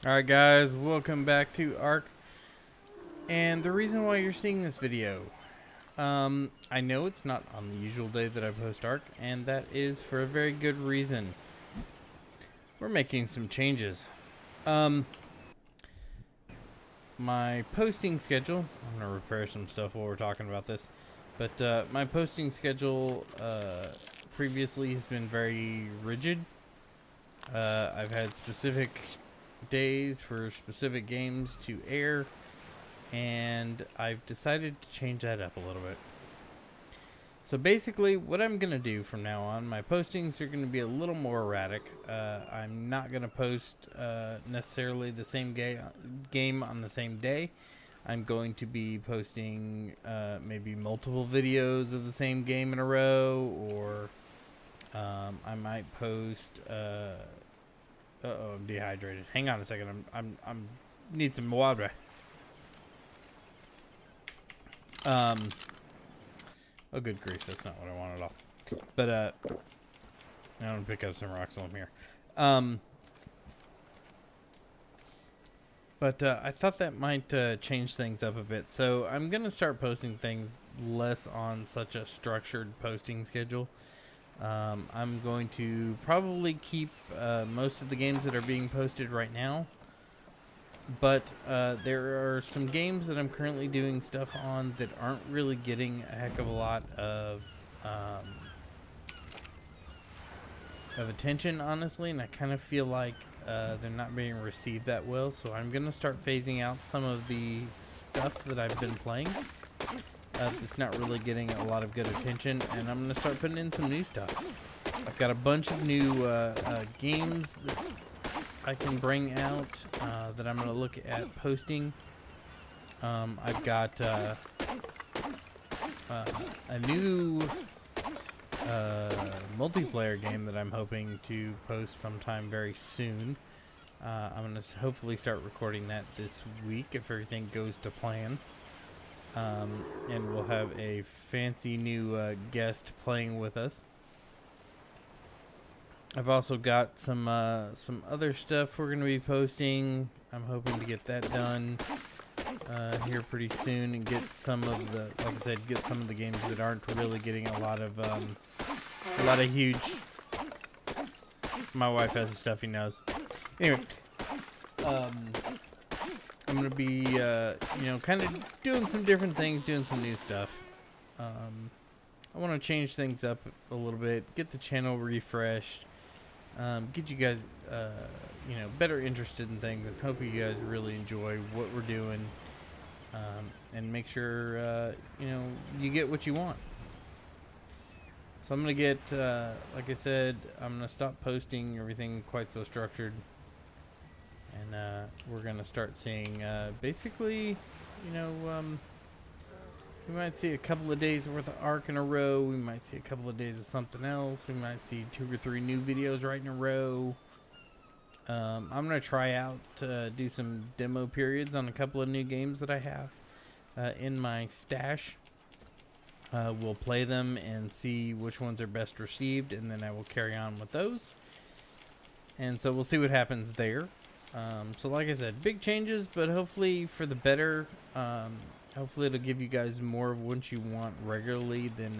Alright guys, welcome back to Ark. And the reason why you're seeing this video, I know it's not on the usual day that I post Ark, and that is for a very good reason. We're making some changes. My posting schedule, I'm going to repair some stuff while we're talking about this, but my posting schedule previously has been very rigid. I've had specific days for specific games to air, and I've decided to change that up a little bit. So basically what I'm gonna do from now on, my postings are gonna be a little more erratic. I'm not gonna post necessarily the same game on the same day. I'm going to be posting maybe multiple videos of the same game in a row, or I might post uh-oh, I'm dehydrated. Hang on a second. I'm need some water. Oh, good grief. That's not what I want at all. But, I'm gonna pick up some rocks while I'm here. But I thought that might change things up a bit. So I'm gonna start posting things less on such a structured posting schedule. I'm going to probably keep most of the games that are being posted right now, but there are some games that I'm currently doing stuff on that aren't really getting a heck of a lot of attention, honestly, and I kind of feel like they're not being received that well, so I'm going to start phasing out some of the stuff that I've been playing. It's not really getting a lot of good attention, and I'm going to start putting in some new stuff. I've got a bunch of new games that I can bring out that I'm going to look at posting. I've got a new multiplayer game that I'm hoping to post sometime very soon. I'm going to hopefully start recording that this week if everything goes to plan. And we'll have a fancy new guest playing with us. I've also got some other stuff we're going to be posting. I'm hoping to get that done here pretty soon and get some of the, like I said, get some of the games that aren't really getting a lot of huge. My wife has a stuffy nose. Anyway, I'm going to be, kind of doing some different things, doing some new stuff. I want to change things up a little bit, get the channel refreshed, get you guys, better interested in things, and hope you guys really enjoy what we're doing, and make sure, you get what you want. So I'm going to get, like I said, I'm going to stop posting everything quite so structured. And we're going to start seeing, basically, we might see a couple of days worth of Ark in a row. We might see a couple of days of something else. We might see 2 or 3 new videos right in a row. I'm going to try out to do some demo periods on a couple of new games that I have in my stash. We'll play them and see which ones are best received, and then I will carry on with those. And so we'll see what happens there. So like I said, big changes, but hopefully for the better. Hopefully it'll give you guys more of what you want regularly than,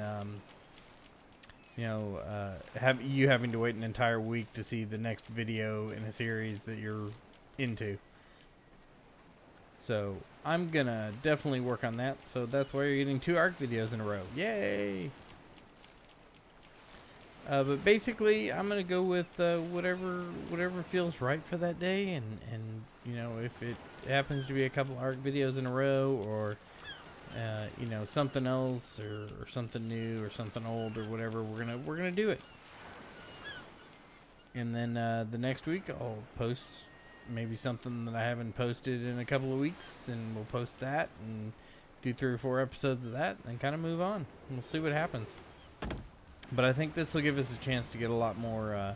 having to wait an entire week to see the next video in a series that you're into. So I'm gonna definitely work on that. So that's why you're getting 2 Ark videos in a row. Yay! But basically, I'm gonna go with whatever feels right for that day, and if it happens to be a couple Ark videos in a row, or something else, or something new, or something old, or whatever, we're gonna do it. And then the next week, I'll post maybe something that I haven't posted in a couple of weeks, and we'll post that and do 3 or 4 episodes of that, and kind of move on. We'll see what happens. But I think this will give us a chance to get a lot more of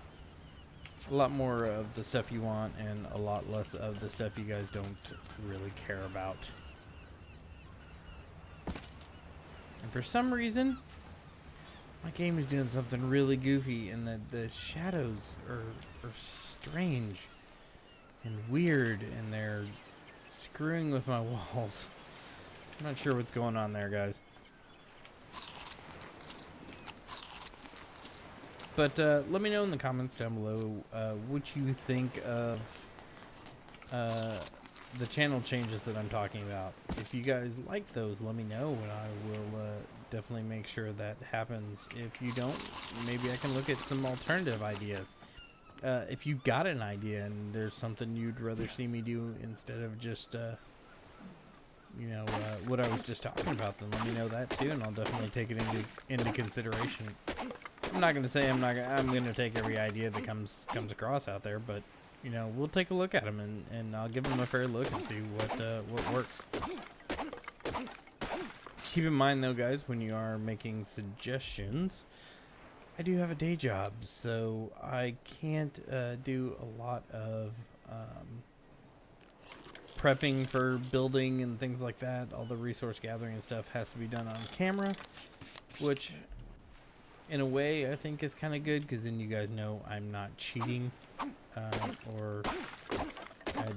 the stuff you want, and a lot less of the stuff you guys don't really care about. And for some reason, my game is doing something really goofy, and the shadows are strange. and weird, and they're screwing with my walls. I'm not sure what's going on there, guys. But let me know in the comments down below what you think of the channel changes that I'm talking about. If you guys like those, let me know, and I will definitely make sure that happens. If you don't, maybe I can look at some alternative ideas. If you've got an idea and there's something you'd rather see me do instead of just, you know, what I was just talking about, then let me know that too, and I'll definitely take it into consideration. I'm not going to say I'm going to take every idea that comes across out there, but you know, we'll take a look at them and I'll give them a fair look and see what works. Keep in mind though, guys, when you are making suggestions, I do have a day job, so I can't do a lot of prepping for building and things like that. All the resource gathering and stuff has to be done on camera, which in a way I think is kind of good, because then you guys know I'm not cheating or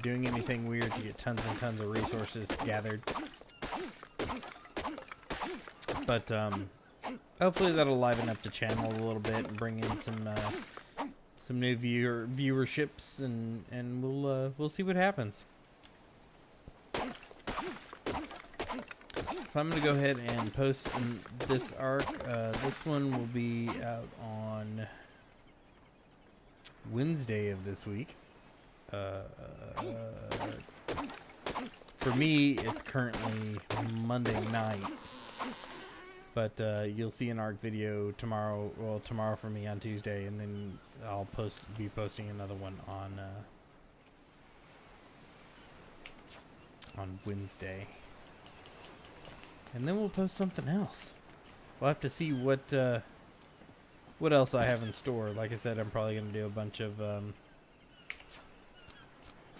doing anything weird to get tons and tons of resources gathered. But hopefully that'll liven up the channel a little bit and bring in some new viewerships, and we'll see what happens. So I'm gonna go ahead and post this Ark. This one will be out on Wednesday of this week. For me, it's currently Monday night, but you'll see an Ark video tomorrow. Well, tomorrow for me on Tuesday, and then I'll be posting another one on Wednesday, and then we'll post something else. We'll have to see what else I have in store. Like I said, I'm probably going to do a bunch of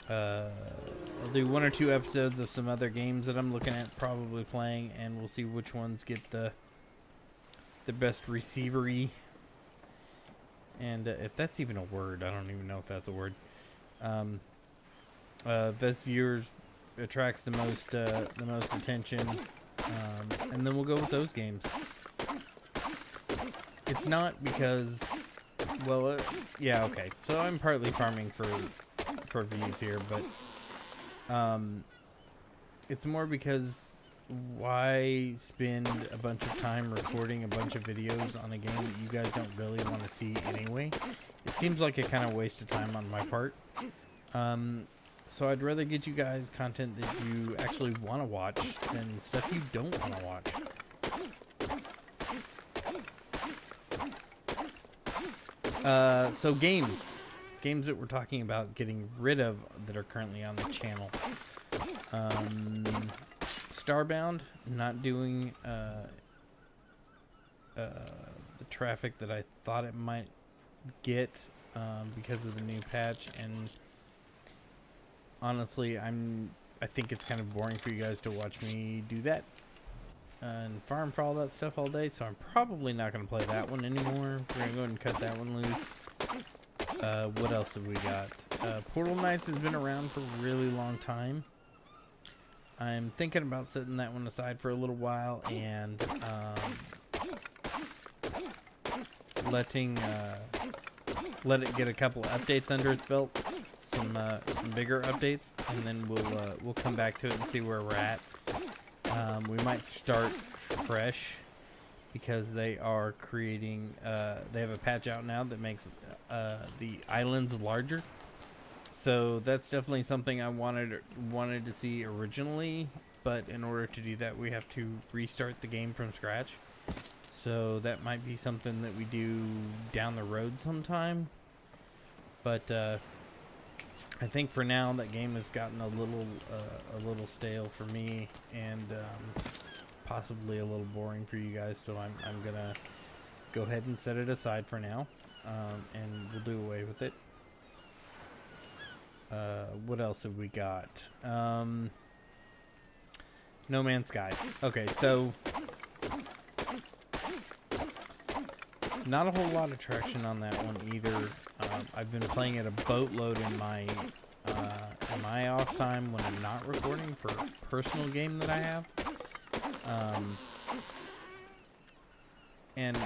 I'll do 1 or 2 episodes of some other games that I'm looking at probably playing, and we'll see which ones get the best receivery, and if that's even a word. I don't even know if that's a word. Best viewers attracts the most attention, and then we'll go with those games. It's not because, well, yeah, okay. So I'm partly farming for views here, but it's more because why spend a bunch of time recording a bunch of videos on a game that you guys don't really want to see anyway? It seems like a kind of waste of time on my part. So I'd rather get you guys content that you actually want to watch than stuff you don't want to watch. So games that we're talking about getting rid of that are currently on the channel. Starbound, not doing the traffic that I thought it might get because of the new patch, and honestly, I think it's kind of boring for you guys to watch me do that and farm for all that stuff all day, so I'm probably not going to play that one anymore. We're going to go ahead and cut that one loose. What else have we got? Portal Knights has been around for a really long time. I'm thinking about setting that one aside for a little while and let it get a couple of updates under its belt, some bigger updates, and then we'll come back to it and see where we're at. We might start fresh because they are creating. They have a patch out now that makes the islands larger. So that's definitely something I wanted to see originally, but in order to do that, we have to restart the game from scratch. So that might be something that we do down the road sometime. But I think for now that game has gotten a little stale for me, and possibly a little boring for you guys. So I'm gonna go ahead and set it aside for now, and we'll do away with it. What else have we got? No Man's Sky. Okay, so not a whole lot of traction on that one either. I've been playing at a boatload in my in my off time when I'm not recording for a personal game that I have. And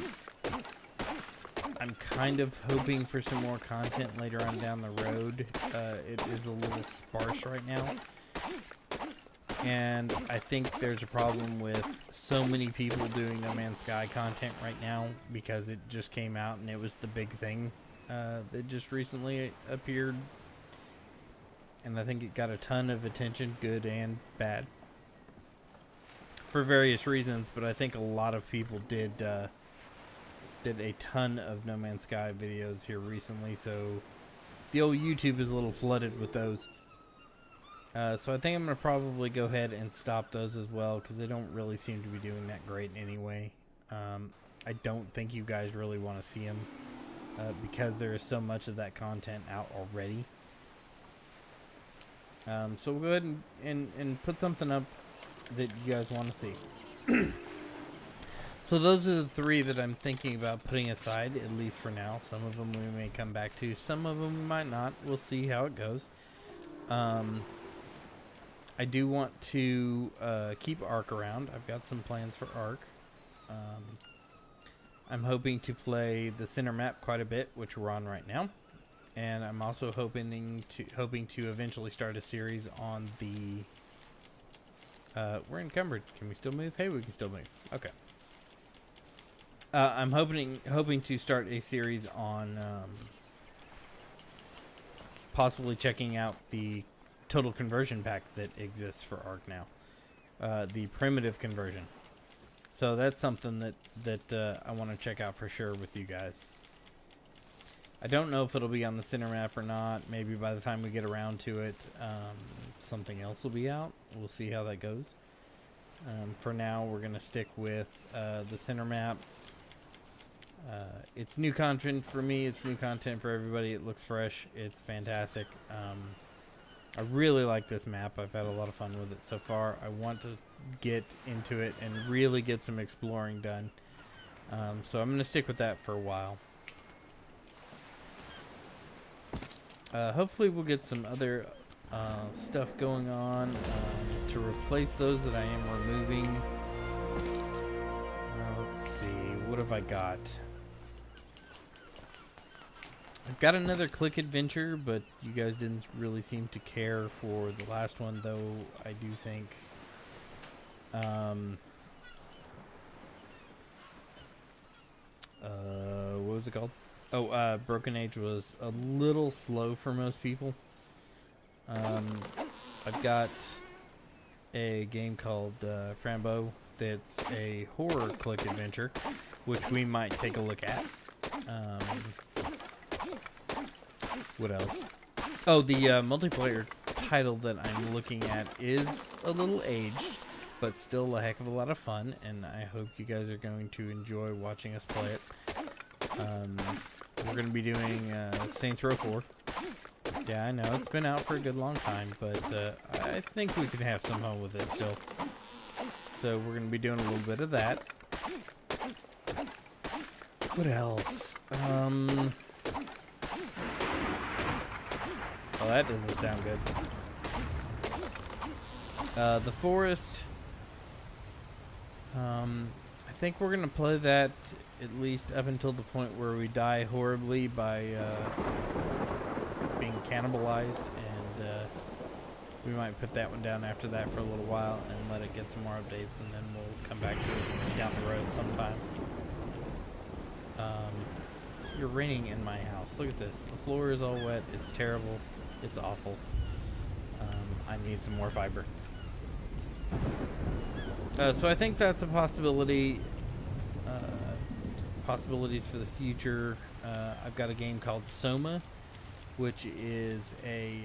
I'm kind of hoping for some more content later on down the road. It is a little sparse right now. And I think there's a problem with so many people doing No Man's Sky content right now because it just came out and it was the big thing that just recently appeared. And I think it got a ton of attention, good and bad, for various reasons. But I think a lot of people did a ton of No Man's Sky videos here recently, so the old YouTube is a little flooded with those. So I think I'm going to probably go ahead and stop those as well, because they don't really seem to be doing that great anyway. I don't think you guys really want to see them, because there is so much of that content out already. So we'll go ahead and put something up that you guys want to see. So those are the 3 that I'm thinking about putting aside, at least for now. Some of them we may come back to. Some of them we might not. We'll see how it goes. I do want to keep Ark around. I've got some plans for Ark. I'm hoping to play the center map quite a bit, which we're on right now. And I'm also hoping to eventually start a series on the... we're encumbered. Can we still move? Hey, we can still move. Okay. I'm hoping to start a series on possibly checking out the total conversion pack that exists for Ark now, the primitive conversion. So that's something that I want to check out for sure with you guys. I don't know if it'll be on the center map or not. Maybe by the time we get around to it, something else will be out. We'll see how that goes. For now, we're going to stick with the center map. It's new content for me. It's new content for everybody. It looks fresh. It's fantastic. I really like this map. I've had a lot of fun with it so far. I want to get into it and really get some exploring done. So I'm going to stick with that for a while. Hopefully we'll get some other stuff going on to replace those that I am removing. Let's see. What have I got? I've got another click adventure, but you guys didn't really seem to care for the last one, though I do think what was it called? Oh, Broken Age was a little slow for most people. I've got a game called Frambo that's a horror click adventure, which we might take a look at. What else? Oh, the multiplayer title that I'm looking at is a little aged, but still a heck of a lot of fun, and I hope you guys are going to enjoy watching us play it. We're going to be doing Saints Row 4. Yeah, I know, it's been out for a good long time, but I think we can have some fun with it still. So we're going to be doing a little bit of that. What else? Oh, that doesn't sound good. The Forest. I think we're going to play that at least up until the point where we die horribly by being cannibalized, and we might put that one down after that for a little while and let it get some more updates, and then we'll come back to it down the road sometime. You're raining in my house. Look at this. The floor is all wet. It's terrible. It's awful. I need some more fiber. So I think that's a possibility. Possibilities for the future. I've got a game called Soma, which is a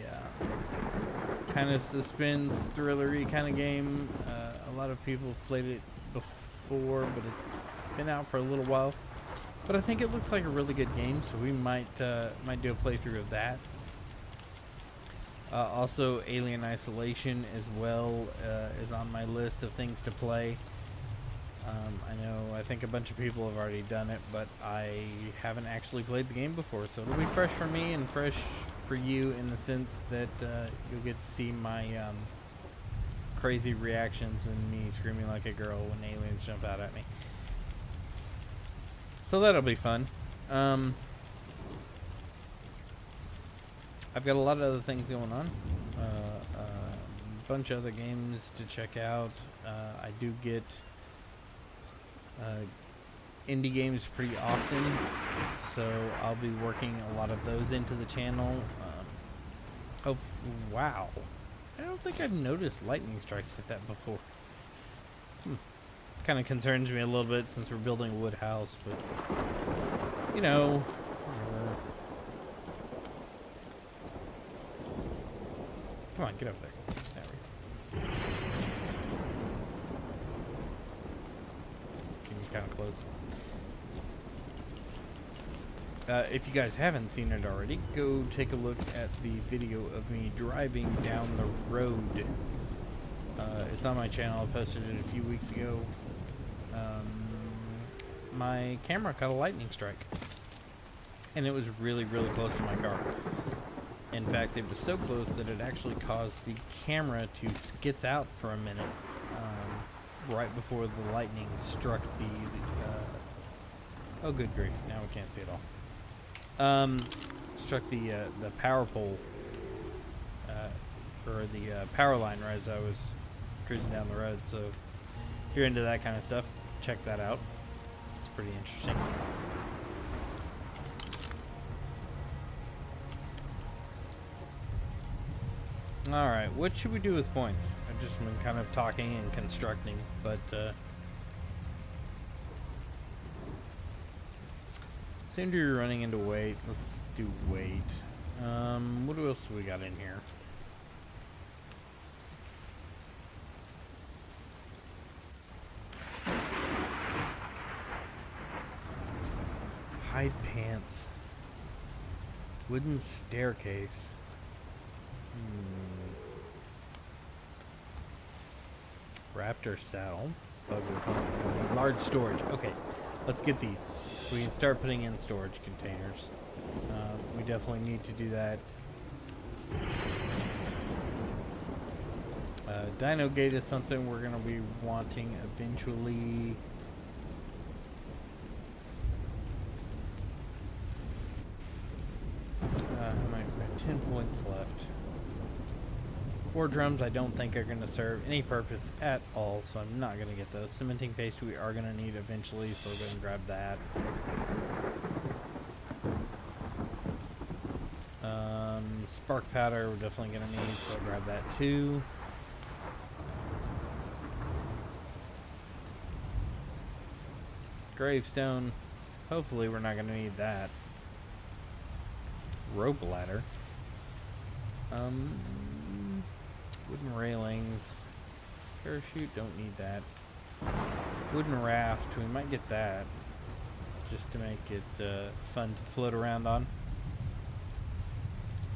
kind of suspense thrillery kind of game. A lot of people have played it before, but it's been out for a little while. But I think it looks like a really good game, so we might do a playthrough of that. Also, Alien Isolation as well is on my list of things to play. I think a bunch of people have already done it, but I haven't actually played the game before, so it'll be fresh for me and fresh for you in the sense that you'll get to see my crazy reactions and me screaming like a girl when aliens jump out at me. So that'll be fun. I've got a lot of other things going on. A bunch of other games to check out. I do get indie games pretty often, so I'll be working a lot of those into the channel. Oh, wow. I don't think I've noticed lightning strikes like that before. Kind of concerns me a little bit since we're building a wood house, but, you know, whatever. Come on, get up there. There we go. Seems kind of close. If you guys haven't seen it already, go take a look at the video of me driving down the road. It's on my channel. I posted it a few weeks ago. My camera caught a lightning strike, and it was really, really close to my car. In fact, it was so close that it actually caused the camera to skits out for a minute right before the lightning struck the oh, good grief, now we can't see it all. Struck the power pole or the power line right as I was cruising down the road. So if you're into that kind of stuff, check that out. It's pretty interesting. Alright, what should we do with points? I've just been kind of talking and constructing, but seem to be running into weight. Let's do weight. What else do we got in here? Hide pants. Wooden staircase. Raptor saddle. Bugger. Large storage. Okay, let's get these. We can start putting in storage containers. We definitely need to do that. Dino gate is something we're going to be wanting eventually. I might have 10 points left. War drums I don't think are going to serve any purpose at all, so I'm not going to get those. Cementing paste we are going to need eventually, so we'll go and grab that. Spark powder we're definitely going to need, so I'll grab that too. Gravestone, hopefully we're not going to need that. Rope ladder. Wooden railings. Parachute, don't need that. Wooden raft, we might get that. Just to make it fun to float around on.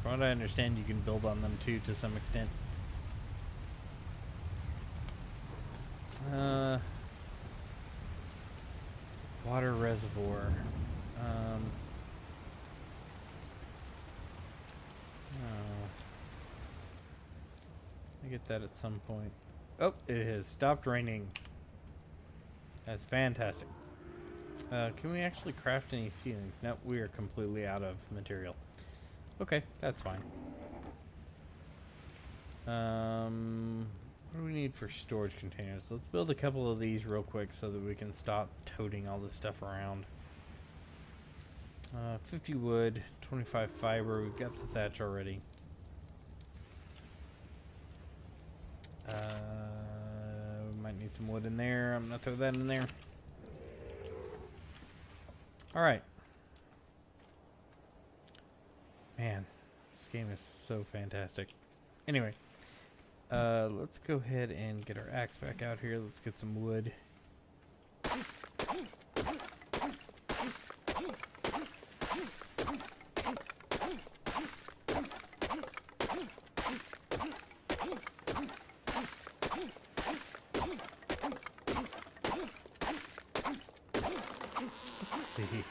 From what I understand, you can build on them too to some extent. Water reservoir. I get that at some point. Oh, it has stopped raining. That's fantastic. Can we actually craft any ceilings? Nope, we are completely out of material. Okay, that's fine. What do we need for storage containers? Let's build a couple of these real quick so that we can stop toting all this stuff around. 50 wood, 25 fiber. We've got the thatch already. We might need some wood in there. I'm gonna throw that in there. Alright. Man, this game is so fantastic. Anyway, let's go ahead and get our axe back out here. Let's get some wood. Let's see.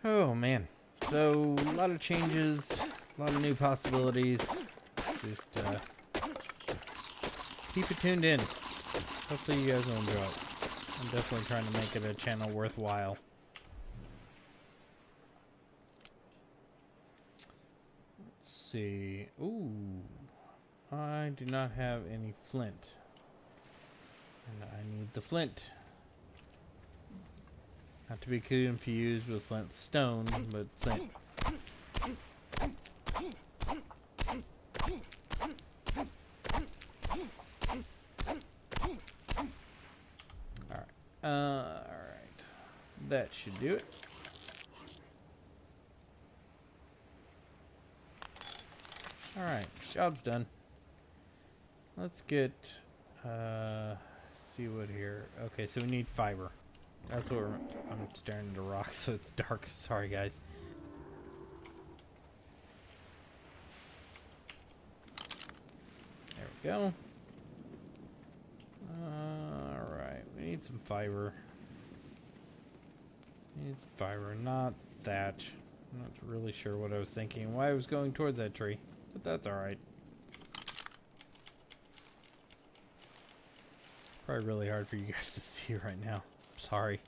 Oh man. So lot of changes, a lot of new possibilities. Just keep it tuned in. Hopefully you guys will enjoy it. I'm definitely trying to make it a channel worthwhile. Let's see. Ooh. I do not have any flint. And I need the flint. Not to be confused with flint stone, but flint. Alright. That should do it. Alright, job's done. Let's get, see what here. Okay, so we need fiber. That's what I'm staring at a rock, so it's dark. Sorry, guys. There we go. Alright, we need some fiber. Need some fiber, not thatch. I'm not really sure what I was thinking, why I was going towards that tree, but that's alright. Probably really hard for you guys to see right now. Sorry.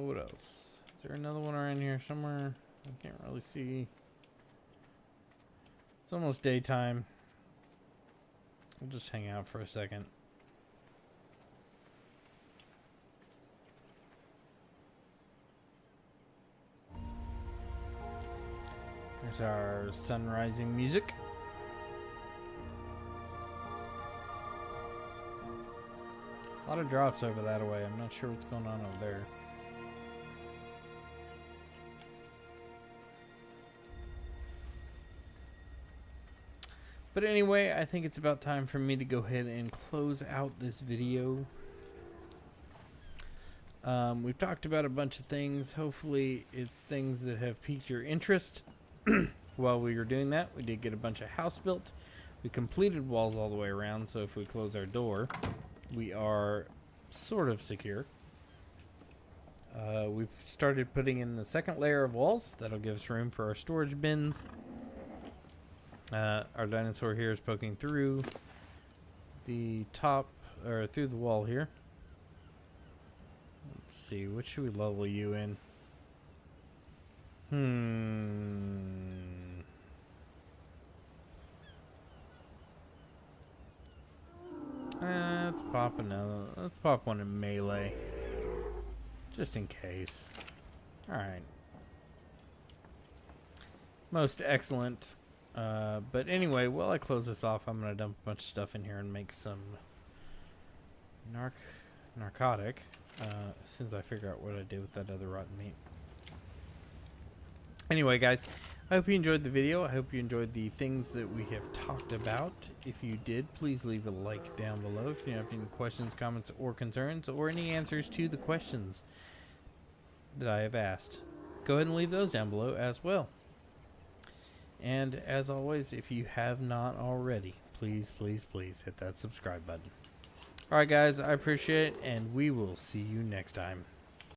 What else? Is there another one around here somewhere? I can't really see. It's almost daytime. We'll just hang out for a second. There's our sun rising music. A lot of drops over that way. I'm not sure what's going on over there. But anyway, I think it's about time for me to go ahead and close out this video. We've talked about a bunch of things. Hopefully it's things that have piqued your interest. While we were doing that, we did get a bunch of house built. We completed walls all the way around, so if we close our door, we are sort of secure. We've started putting in the second layer of walls. That'll give us room for our storage bins. Our dinosaur here is poking through the top, or through the wall here. Let's see, what should we level you in? Let's pop another. Let's pop one in melee, just in case. All right. Most excellent. But anyway, while I close this off, I'm gonna dump a bunch of stuff in here and make some narcotic. As soon as I figure out what I did with that other rotten meat. Anyway, guys, I hope you enjoyed the video. I hope you enjoyed the things that we have talked about. If you did, please leave a like down below. If you have any questions, comments, or concerns, or any answers to the questions that I have asked, go ahead and leave those down below as well. And as always, if you have not already, please, please, please hit that subscribe button. Alright, guys, I appreciate it, and we will see you next time.